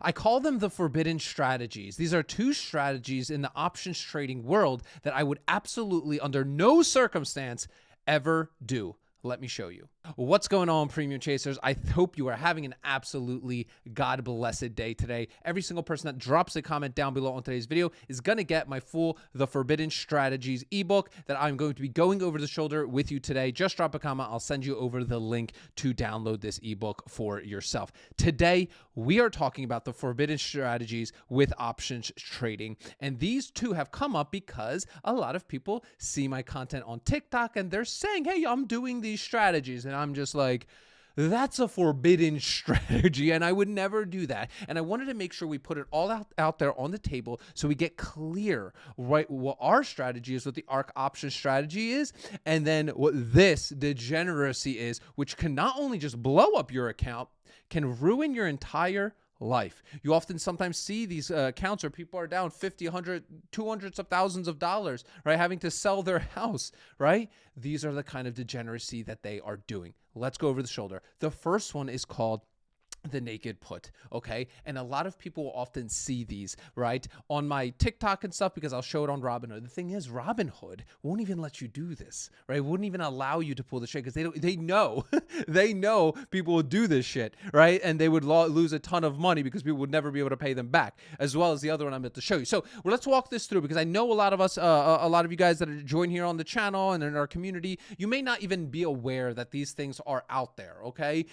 I call them the forbidden strategies. These are two strategies in the options trading world that I would absolutely, under no circumstance, ever do. Let me show you. What's going on, Premium Chasers? I hope you are having an absolutely God-blessed day today. Every single person that drops a comment down below on today's video is going to get my full The Forbidden Strategies ebook that I'm going to be going over the shoulder with you today. Just drop a comment. I'll send you over the link to download this ebook for yourself. Today, we are talking about the forbidden strategies with options trading. And these two have come up because a lot of people see my content on TikTok and they're saying, hey, I'm doing these strategies. And I'm just like, that's a forbidden strategy, and I would never do that. And I wanted to make sure we put it all out there on the table so we get clear, right, what our strategy is, what the Ark Options Strategy is, and then what this degeneracy is, which can not only just blow up your account, can ruin your entire life. You often sometimes see these accounts where people are down 50, 100, 200s of thousands of dollars, right? Having to sell their house, right? These are the kind of degeneracy that they are doing. Let's go over the shoulder. The first one is called the naked put, okay? And a lot of people will often see these, right, on my TikTok and stuff because I'll show it on Robinhood. The thing is, Robinhood won't even let you do this, right? Wouldn't even allow you to pull the trade because they know, they know people would do this shit, right? And they would lose a ton of money because people would never be able to pay them back, as well as the other one I'm about to show you. So let's walk this through because I know a lot of us, a lot of you guys that are joined here on the channel and in our community, you may not even be aware that these things are out there, okay?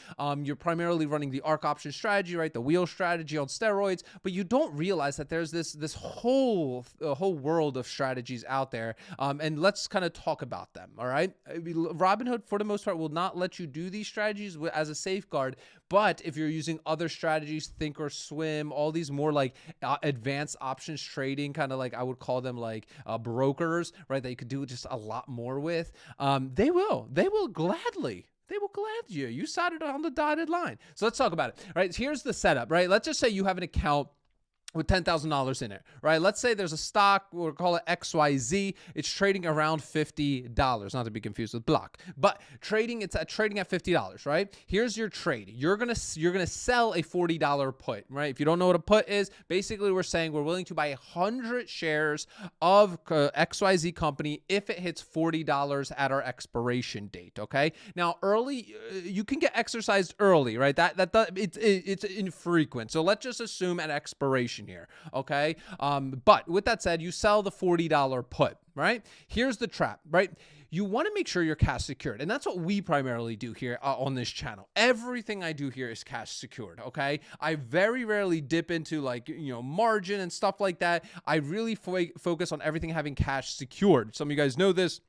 You're primarily running the Ark Options Strategy, right? The wheel strategy on steroids, but you don't realize that there's this whole world of strategies out there. And let's kind of talk about them. All right. Robinhood, for the most part, will not let you do these strategies as a safeguard. But if you're using other strategies, think or swim, all these more like advanced options trading, kind of like I would call them like brokers, right? That you could do just a lot more with. They will gladly. They will glad you. You saw it on the dotted line. So let's talk about it, right? Here's the setup, right? Let's just say you have an account with $10,000 in it, right? Let's say there's a stock, we'll call it XYZ. It's trading around $50, not to be confused with Block, but trading at $50, right? Here's your trade. You're gonna sell a $40 put, right? If you don't know what a put is, basically we're saying we're willing to buy 100 shares of XYZ company if it hits $40 at our expiration date, okay? Now, early, you can get exercised early, right? It's infrequent. So let's just assume at expiration here, okay? But with that said, you sell the $40 put, right? Here's the trap, right? You want to make sure you're cash secured. And that's what we primarily do here on this channel. Everything I do here is cash secured, okay? I very rarely dip into like, margin and stuff like that. I really focus on everything having cash secured. Some of you guys know this.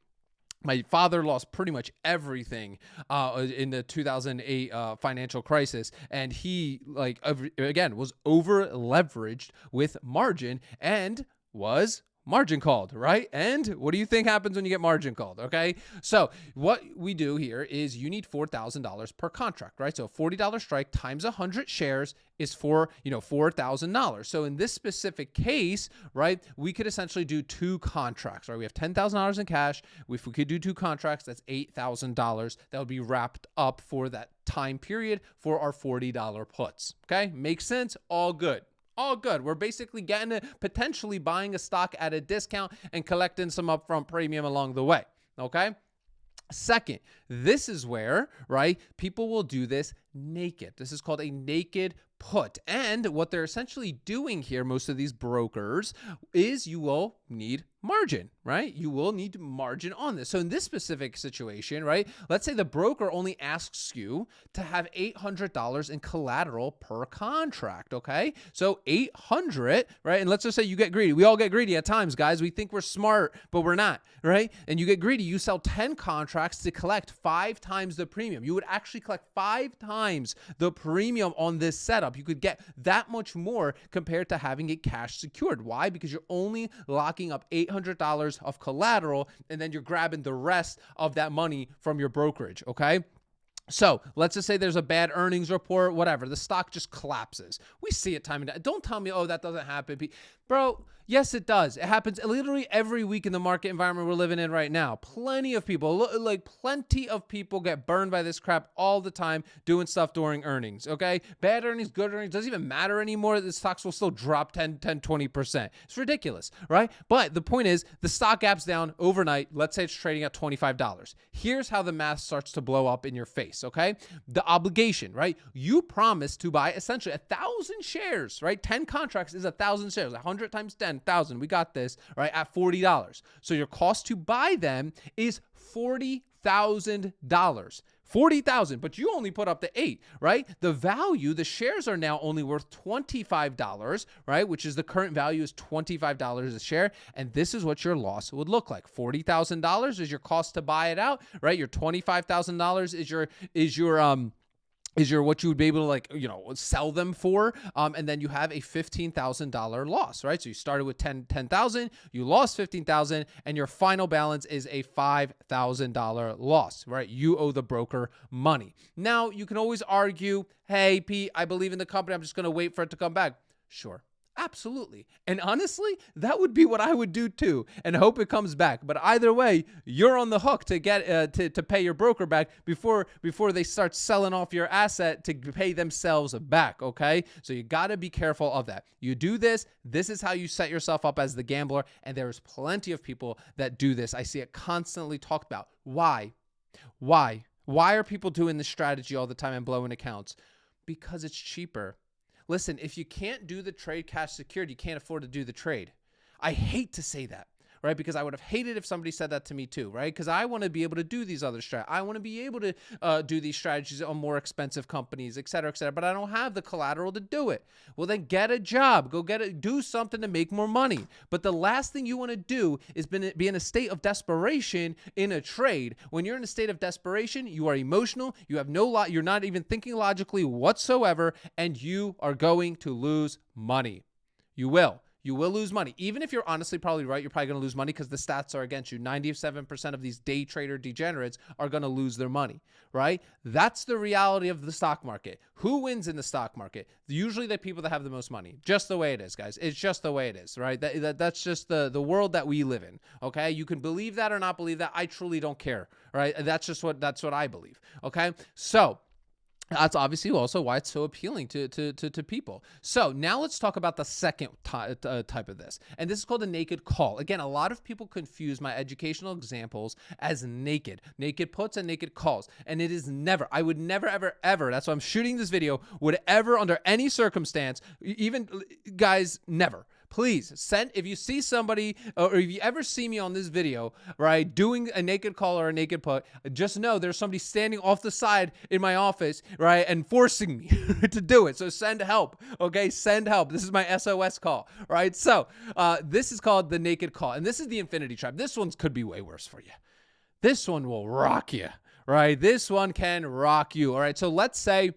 My father lost pretty much everything in the 2008 financial crisis, and he was over leveraged with margin and was margin called, right? And what do you think happens when you get margin called? Okay. So what we do here is you need $4,000 per contract, right? So $40 strike times 100 shares is for, $4,000. So in this specific case, right, we could essentially do two contracts, right? We have $10,000 in cash. If we could do two contracts, that's $8,000. That would be wrapped up for that time period for our $40 puts. Okay. Makes sense? All good. All good. We're basically potentially buying a stock at a discount and collecting some upfront premium along the way. Okay. Second, this is where, right, people will do this naked. This is called a naked put. And what they're essentially doing here, most of these brokers, is you will need margin, right? You will need margin on this. So in this specific situation, right, let's say the broker only asks you to have $800 in collateral per contract, okay? So 800, right? And let's just say you get greedy. We all get greedy at times, guys. We think we're smart, but we're not, right? And you get greedy. You sell 10 contracts to collect 5 times the premium. You would actually collect 5 times the premium on this setup. You could get that much more compared to having it cash secured. Why? Because you're only locking up $800 of collateral, and then you're grabbing the rest of that money from your brokerage, okay? So let's just say there's a bad earnings report, whatever. The stock just collapses. We see it time and time. Don't tell me, oh, that doesn't happen. Bro, yes, it does. It happens literally every week in the market environment we're living in right now. Plenty of people get burned by this crap all the time doing stuff during earnings, okay? Bad earnings, good earnings, doesn't even matter anymore. The stocks will still drop 10, 20%. It's ridiculous, right? But the point is the stock gaps down overnight. Let's say it's trading at $25. Here's how the math starts to blow up in your face, okay? The obligation, right? You promised to buy essentially 1,000 shares, right? 10 contracts is 1,000 shares. 100 times 10,000. We got this, right? At $40. So your cost to buy them is $40,000. $40,000, but you only put up the 8, right? The value, the shares are now only worth $25, right? Which is the current value is $25 a share. And this is what your loss would look like. $40,000 is your cost to buy it out, right? Your $25,000 is your what you would be able to sell them for, and then you have a $15,000 loss, right? So you started with 10,000, you lost 15,000, and your final balance is a $5,000 loss, right? You owe the broker money. Now you can always argue, hey, Pete, I believe in the company. I'm just going to wait for it to come back. Sure. Absolutely. And honestly, that would be what I would do too, and hope it comes back. But either way, you're on the hook to get to pay your broker back before they start selling off your asset to pay themselves back, okay? So you got to be careful of that. You do this is how you set yourself up as the gambler, and there's plenty of people that do this. I see it constantly talked about. Why? Why are people doing this strategy all the time and blowing accounts? Because it's cheaper. Listen, if you can't do the trade cash secured, you can't afford to do the trade. I hate to say that, right? Because I would have hated if somebody said that to me too, right? Because I want to be able to do these other strategies. I want to be able to do these strategies on more expensive companies, et cetera, but I don't have the collateral to do it. Well, then get a job. Go do something to make more money. But the last thing you want to do is be in a state of desperation in a trade. When you're in a state of desperation, you are emotional. You have you're not even thinking logically whatsoever, and you are going to lose money. You will lose money. Even if you're honestly probably right, you're probably going to lose money because the stats are against you. 97% of these day trader degenerates are going to lose their money, right? That's the reality of the stock market. Who wins in the stock market? Usually the people that have the most money. Just the way it is, guys. It's just the way it is, right? That's just the world that we live in, okay? You can believe that or not believe that. I truly don't care, right? That's what I believe, okay? So that's obviously also why it's so appealing to people. So now let's talk about the second type of this. And this is called a naked call. Again, a lot of people confuse my educational examples as naked puts and naked calls. And it is never, I would never, ever, that's why I'm shooting this video, would ever under any circumstance, even guys, never. Please if you see somebody or if you ever see me on this video, right, doing a naked call or a naked put, just know there's somebody standing off the side in my office, right, and forcing me to do it. So send help, okay? Send help. This is my SOS call, right? So this is called the naked call, and this is the infinity trap. This one could be way worse for you. This one will rock you, right? This one can rock you, all right? So let's say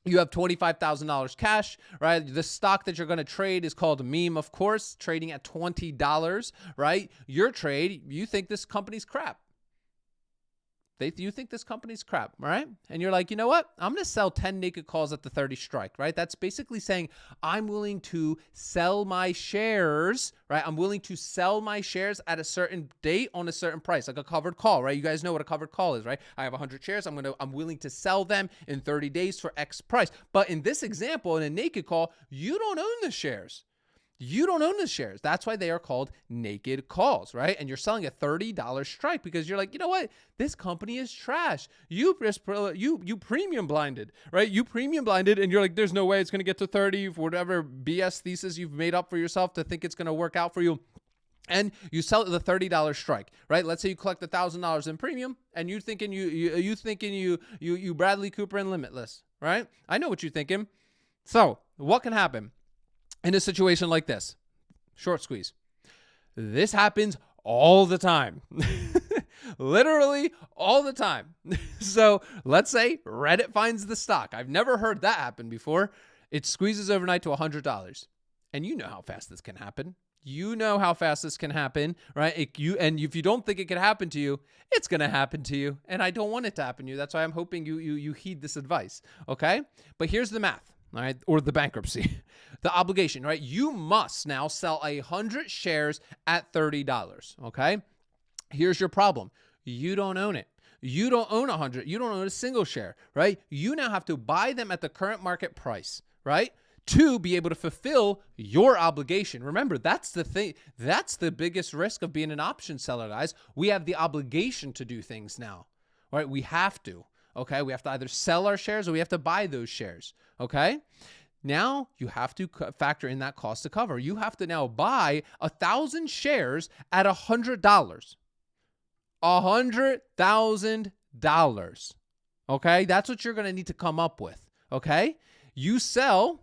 you have $25,000 cash, right? The stock that you're going to trade is called meme, of course, trading at $20, right? Your trade, you think this company's crap. You think this company's crap, right? And you're like, you know what? I'm going to sell 10 naked calls at the 30 strike, right? That's basically saying I'm willing to sell my shares, right? I'm willing to sell my shares at a certain date on a certain price, like a covered call, right? You guys know what a covered call is, right? I have 100 shares. I'm willing to sell them in 30 days for X price. But in this example, in a naked call, you don't own the shares. You don't own the shares. That's why they are called naked calls, right? And you're selling a $30 strike because you're like, you know what? This company is trash. You premium blinded, right? You premium blinded and you're like, there's no way it's going to get to 30 for whatever BS thesis you've made up for yourself to think it's going to work out for you. And you sell it at the $30 strike, right? Let's say you collect $1,000 in premium and you thinking you Bradley Cooper and Limitless, right? I know what you're thinking. So what can happen in a situation like this? Short squeeze. This happens all the time. Literally all the time. So let's say Reddit finds the stock. I've never heard that happen before. It squeezes overnight to $100. And you know how fast this can happen. You know how fast this can happen, right? And if you don't think it can happen to you, it's going to happen to you. And I don't want it to happen to you. That's why I'm hoping you heed this advice, okay? But here's the math, all right? Or the bankruptcy, the obligation, right? You must now sell 100 shares at $30, okay? Here's your problem. You don't own it. You don't own 100. You don't own a single share, right? You now have to buy them at the current market price, right? To be able to fulfill your obligation. Remember, that's the thing. That's the biggest risk of being an option seller, guys. We have the obligation to do things now, right? We have to, okay? We have to either sell our shares or we have to buy those shares, okay? Now you have to factor in that cost to cover. You have to now buy 1,000 shares at $100. $100,000. Okay, that's what you're going to need to come up with. Okay, you sell,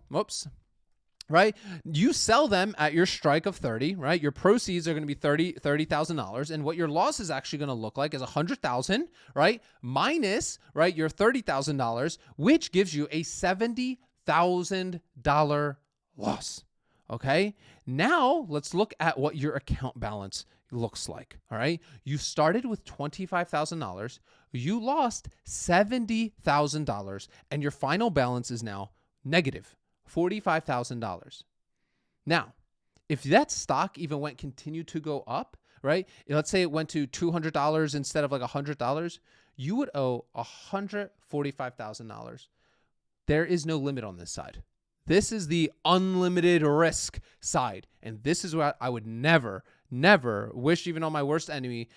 right? You sell them at your strike of 30, right? Your proceeds are going to be $30,000, and what your loss is actually going to look like is 100,000, right? Minus, right, your $30,000, which gives you a $70,000 loss. Okay, now let's look at what your account balance looks like. All right, you started with $25,000, you lost $70,000, and your final balance is now negative $45,000. Now, if that stock even continued to go up, right? Let's say it went to $200 instead of like $100, you would owe $145,000. There is no limit on this side. This is the unlimited risk side. And this is what I would never wish, even on my worst enemy,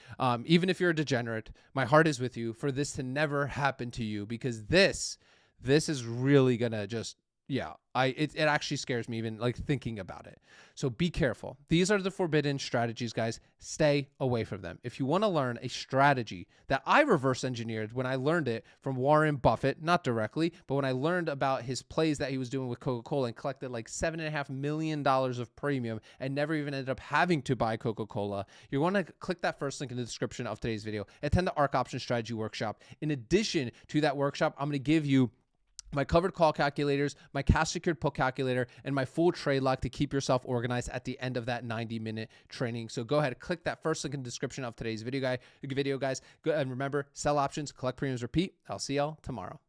even if you're a degenerate, my heart is with you, for this to never happen to you, because this is really going to just, it actually scares me even like thinking about it. So be careful. These are the forbidden strategies, guys. Stay away from them. If you want to learn a strategy that I reverse engineered when I learned it from Warren Buffett, not directly, but when I learned about his plays that he was doing with Coca-Cola and collected like $7.5 million of premium and never even ended up having to buy Coca-Cola, you want to click that first link in the description of today's video. Attend the Ark Options Strategy workshop. In addition to that workshop, I'm going to give you my covered call calculators, my cash secured put calculator, and my full trade log to keep yourself organized at the end of that 90-minute training. So go ahead and click that first link in the description of today's video, guys. Go, and remember, sell options, collect premiums, repeat. I'll see y'all tomorrow.